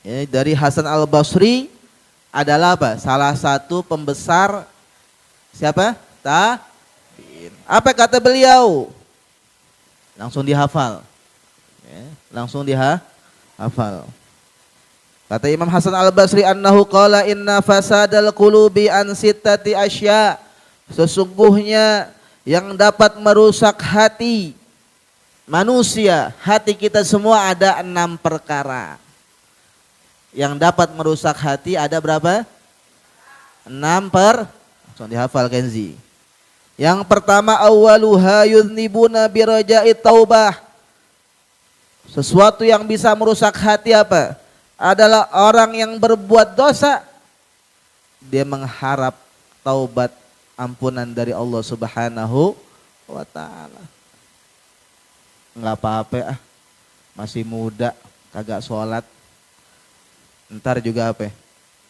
Ya, dari Hasan Al-Basri adalah apa? Salah satu pembesar siapa? Tabi'in. Apa kata beliau? Langsung dihafal. Ya, langsung dihafal. Kata Imam Hasan Al-Basri annahu qala inna fasadal qulubi an sittati asya. Sesungguhnya yang dapat merusak hati manusia, hati kita semua ada 6 perkara. Yang dapat merusak hati ada berapa? 6 langsung dihafal Kenzi. Yang pertama awwaluha yudhnibuna biraja'i taubah. Sesuatu yang bisa merusak hati apa? Adalah orang yang berbuat dosa, dia mengharap taubat ampunan dari Allah Subhanahu wa ta'ala. Enggak apa-apa masih muda, kagak sholat. Ntar juga apa?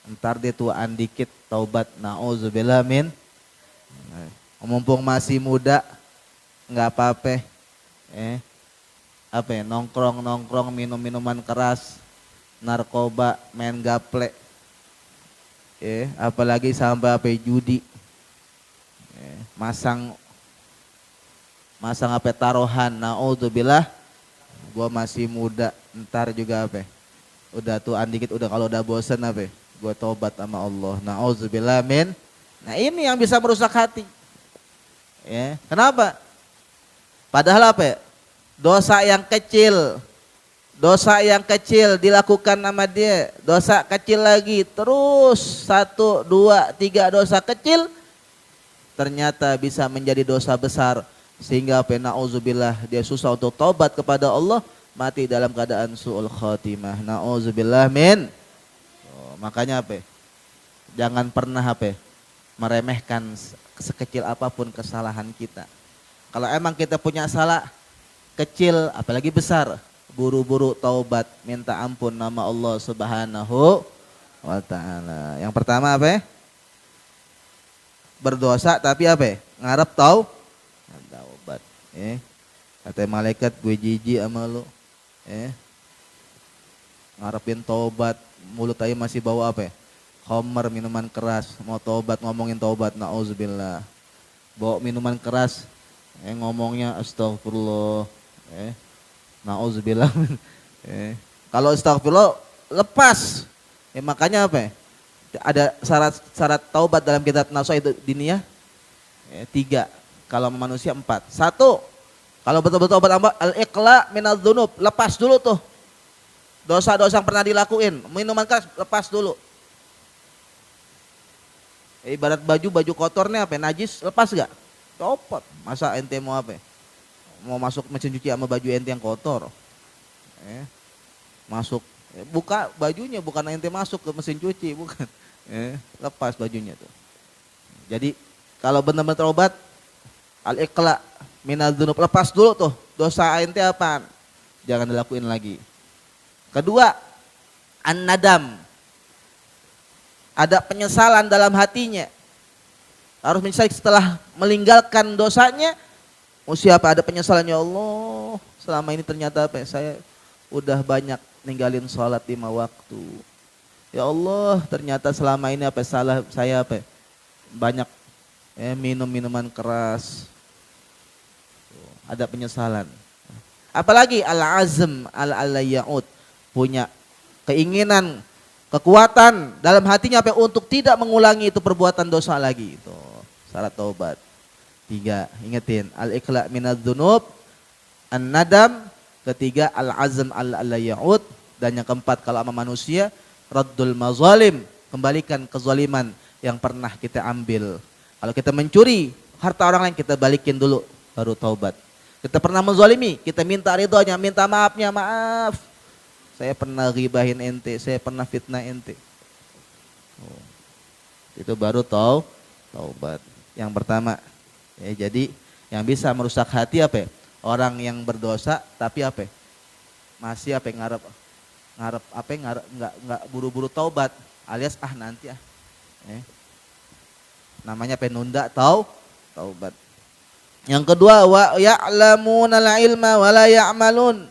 Ntar dia tuaan dikit taubat, na'udzubillah min. Mumpung masih muda, enggak apa-apa. Nongkrong minum-minuman keras, narkoba, main gaple, apalagi sampai judi, masang taruhan, naudzubillah, gua masih muda, ntar juga udah tuaan dikit, kalau udah bosen gua tobat sama Allah, naudzubillah min. Nah ini yang bisa merusak hati, kenapa? Padahal dosa yang kecil dilakukan sama dia, dosa kecil lagi, terus 1, 2, 3 dosa kecil ternyata bisa menjadi dosa besar sehingga na'udzubillah dia susah untuk taubat kepada Allah, mati dalam keadaan su'ul khatimah, na'udzubillah min. Makanya jangan pernah meremehkan sekecil apapun kesalahan kita. Kalau emang kita punya salah kecil apalagi besar, buru-buru taubat, minta ampun nama Allah Subhanahu wa ta'ala. Yang pertama berdosa tapi ngarep taubat. Kata malaikat, gue jijik sama lu. Ngarepin taubat, mulut aja masih bau khamar, minuman keras, mau taubat ngomongin taubat, na'udzubillah. Bawa minuman keras, ngomongnya astagfirullah. Na'udzubillah. Kalau astagfirullah lepas. Makanya ada syarat taubat dalam kitab Nasuh itu diniyah 3. Kalau manusia 4. 1. Kalau betul-betul taubat al-iqla minadz dzunub, lepas dulu tuh dosa-dosa yang pernah dilakuin. Minuman keras lepas dulu. Ibarat baju kotornya najis, lepas gak? Copot. Masa ente mau mau masuk mesin cuci sama baju ente yang kotor, masuk buka bajunya, bukan ente masuk ke mesin cuci, bukan, lepas bajunya tuh. Jadi kalau benar-benar taubat al-iqla minadz dzunub, lepas dulu tuh dosa ente apaan, jangan dilakuin lagi. Kedua, an-nadam, ada penyesalan dalam hatinya, harus menyesal setelah meninggalkan dosanya. Siapa ada penyesalan, ya Allah selama ini ternyata saya udah banyak ninggalin sholat 5 waktu. Ya Allah ternyata selama ini salah saya banyak minum minuman keras. Ada penyesalan. Apalagi al-azm al-ya'ud, punya keinginan, kekuatan dalam hatinya untuk tidak mengulangi itu perbuatan dosa lagi. Itu syarat taubat. 3, ingetin al-iqla minadz dzunub, an-nadam. Ketiga al-azm al-ya'ud. Dan yang keempat kalau sama manusia, raddul mazalim, kembalikan kezaliman yang pernah kita ambil. Kalau kita mencuri harta orang lain, kita balikin dulu baru taubat. Kita pernah menzalimi, kita minta ridhonya, minta maafnya, maaf saya pernah ghibahin ente, saya pernah fitnah ente. Itu baru taubat. Yang pertama. Jadi yang bisa merusak hati orang yang berdosa tapi masih ngarep nggak buru-buru taubat, alias nanti namanya penunda taubat. Yang kedua, wa ya'lamunal ilma wa la ya'malun.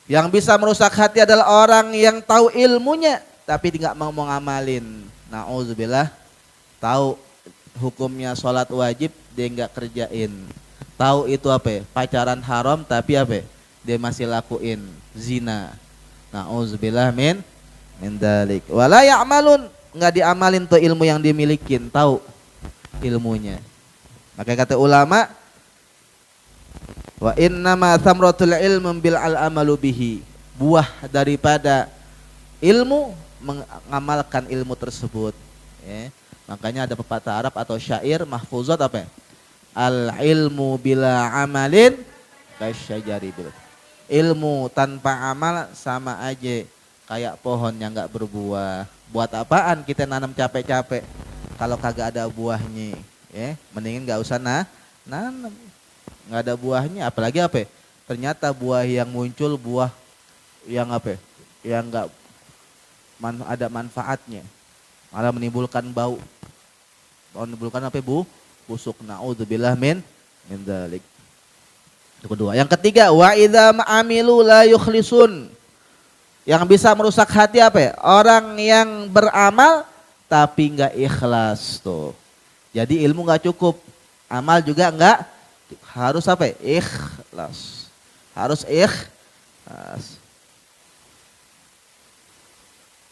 Yang bisa merusak hati adalah orang yang tahu ilmunya tapi tidak mau ngamalin. Nauzubillah. Tahu hukumnya sholat wajib dia nggak kerjain. Tahu itu apa ya? Pacaran haram tapi apa ya? Dia masih lakuin zina. Nauzubillah min dalik. Wala ya'malun, nggak diamalin tuh ilmu yang dimilikin, tahu ilmunya. Maka kata ulama, wa innama thamratul ilm bil amalu bihi. Buah daripada ilmu mengamalkan ilmu tersebut. Ya. Makanya ada pepatah Arab atau syair mahfuzat apa? Al ilmu bila amalin kasyajari bil. Ilmu tanpa amal sama aja kayak pohon yang nggak berbuah. Buat apaan kita nanam capek-capek kalau kagak ada buahnya? Ya, mendingin nggak usah nanam. Nggak ada buahnya, apalagi apa? Ternyata buah yang muncul buah yang apa? Yang nggak ada manfaatnya, malah menimbulkan bau. Menimbulkan apa busuk. Naudzubillah min dzalik. Itu kedua. Yang ketiga, wa idza ma'amilu la yukhlisun. Yang bisa merusak hati apa ya? Orang yang beramal tapi nggak ikhlas tuh. Jadi ilmu nggak cukup, amal juga nggak. Harus apa? Ikhlas. Harus ikhlas.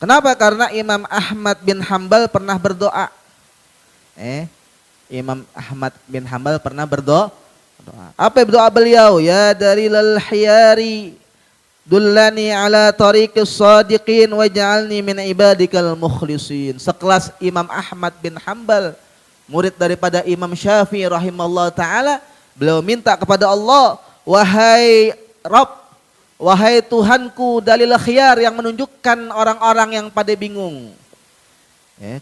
Kenapa? Karena Imam Ahmad bin Hambal pernah berdoa. Imam Ahmad bin Hambal pernah berdoa. Apa doa beliau? Ya dalilal hiyari dullani ala tariqis shadiqin waj'alni min ibadikal mukhlisin. Sekelas Imam Ahmad bin Hambal, murid daripada Imam Syafi'i rahimahullah ta'ala, beliau minta kepada Allah, wahai Rabb, wahai Tuhanku, dalil khiyar yang menunjukkan orang-orang yang pada bingung.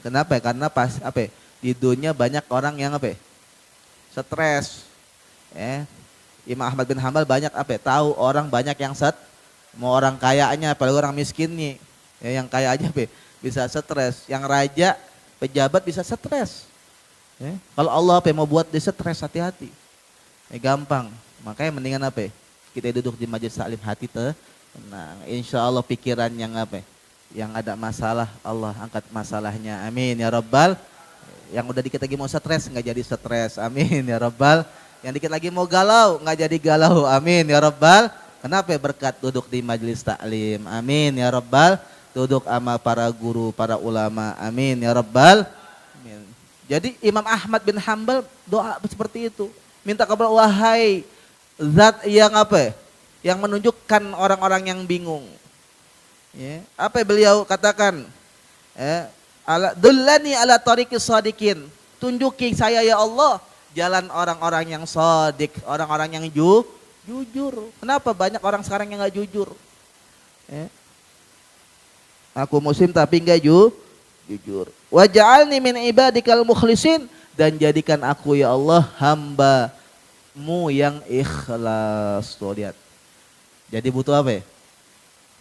Kenapa? Karena pas apa? Di dunia banyak orang yang apa? Stres. Imam Ahmad bin Hambal banyak apa? Tahu orang banyak yang mau orang kayanya, apalagi orang miskinnya. Yang kaya aja apa? Bisa stres. Yang raja, pejabat bisa stres. Kalau Allah apa? Mau buat dia stres, hati-hati. Gampang, makanya mendingan apa? Kita duduk di majelis taklim hati tenang. Insya Allah pikiran yang apa? Yang ada masalah Allah angkat masalahnya. Amin ya Rabbal. Yang udah dikit lagi mau stres nggak jadi stres. Amin ya Rabbal. Yang dikit lagi mau galau nggak jadi galau. Amin ya Rabbal. Kenapa? Berkat duduk di majelis taklim. Amin ya Rabbal. Duduk sama para guru, para ulama. Amin ya Rabbal. Amin. Jadi Imam Ahmad bin Hambal doa seperti itu. Minta kepada wahai zat yang apa? Yang menunjukkan orang-orang yang bingung. Apa beliau katakan? Dullani ala tariqis shadiqin. Tunjuki saya ya Allah jalan orang-orang yang shadiq, orang-orang yang jujur. Kenapa banyak orang sekarang yang enggak jujur? Aku muslim tapi enggak jujur. Waj'alni min ibadikal mukhlisin. Dan jadikan aku ya Allah hamba-Mu yang ikhlas. Tuh lihat. Jadi butuh apa ya?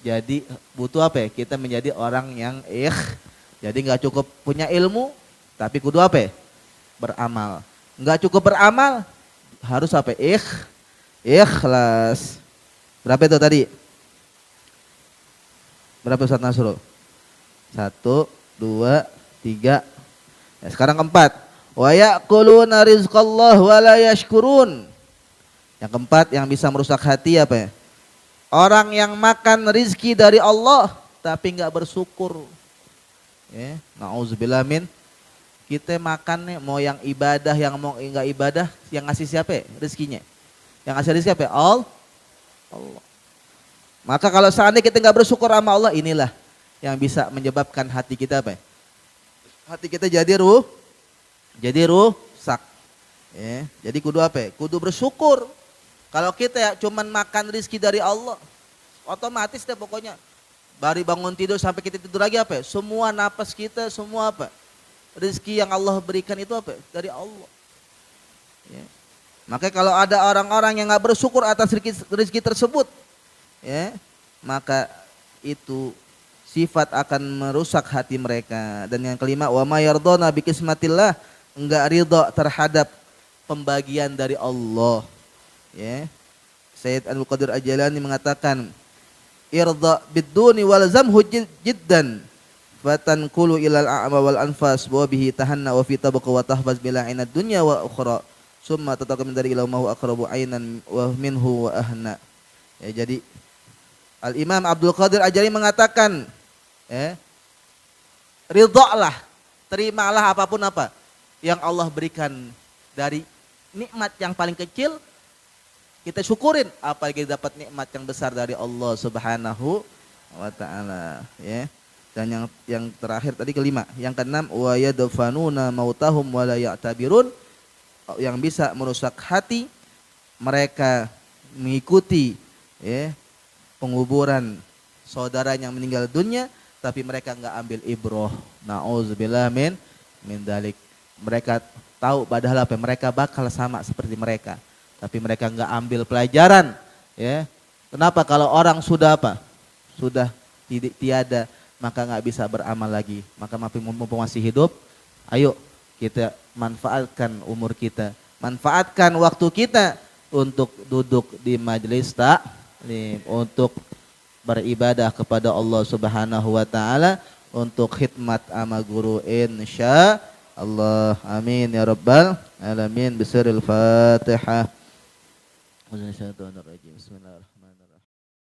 Jadi butuh apa ya? Kita menjadi orang yang jadi nggak cukup punya ilmu, tapi kudu apa ya? Beramal. Nggak cukup beramal, harus apa? Ikhlas. Berapa itu tadi? Berapa Ustaz Nasrul? 1, 2, 3. Sekarang keempat. Wa ya'kuluna rizqallah wa la yashkurun. Yang keempat yang bisa merusak hati apa ya? Orang yang makan rizki dari Allah tapi enggak bersyukur. Nauzubillah min. Kita makan nih mau yang ibadah, yang mau enggak ibadah, yang ngasih siapa ya? Rizkinya. Yang ngasih rizki apa ya? Allah. Maka kalau seandainya kita enggak bersyukur sama Allah, inilah yang bisa menyebabkan hati kita apa ya? Hati kita jadi rusak. Jadi kudu apa? Kudu bersyukur. Kalau kita ya cuman makan rizki dari Allah, otomatis deh pokoknya. Dari bangun tidur sampai kita tidur lagi apa? Semua napas kita, semua apa? Rizki yang Allah berikan itu apa? Dari Allah. Maka kalau ada orang-orang yang gak bersyukur atas rizki tersebut, maka itu sifat akan merusak hati mereka. Dan yang kelima, wa ma yardona bi qismatillah, enggak ridha terhadap pembagian dari Allah. Sayyid Abdul Qadir Al-Jailani mengatakan, irda bid-duni walzamhu jiddan fatanqulu ilal a'ma wal anfas wa bihi tahanna wa fi tabqa wa tahfaz bila ainad dunya wa ukhra summa tataqam min dari ila ma huwa aqrabu ainan wa minhu wa ahna. Ya, jadi Al Imam Abdul Qadir Al-Jailani mengatakan, ridhalah, terimalah apapun apa yang Allah berikan dari nikmat yang paling kecil, kita syukurin, apalagi dapat nikmat yang besar dari Allah Subhanahu wa taala, ya. Dan yang terakhir tadi kelima, yang keenam wa yadfanuna mautahum wa la ya'tabirun, yang bisa merusak hati mereka mengikuti, ya, penguburan saudara yang meninggal dunia tapi mereka enggak ambil ibrah. Nauzubillah min dalik. Mereka tahu padahal apa mereka bakal sama seperti mereka, tapi mereka enggak ambil pelajaran, ya. Kenapa? Kalau orang sudah apa? Sudah tiada, maka enggak bisa beramal lagi. Maka mumpung masih hidup, ayo kita manfaatkan umur kita, manfaatkan waktu kita untuk duduk di majelis taklim, untuk beribadah kepada Allah Subhanahu wa taala, untuk khidmat ama guru insya Allah. Amin ya rabbal alamin. Bismillahirrahmanirrahim. Bismillahirrahmanirrahim.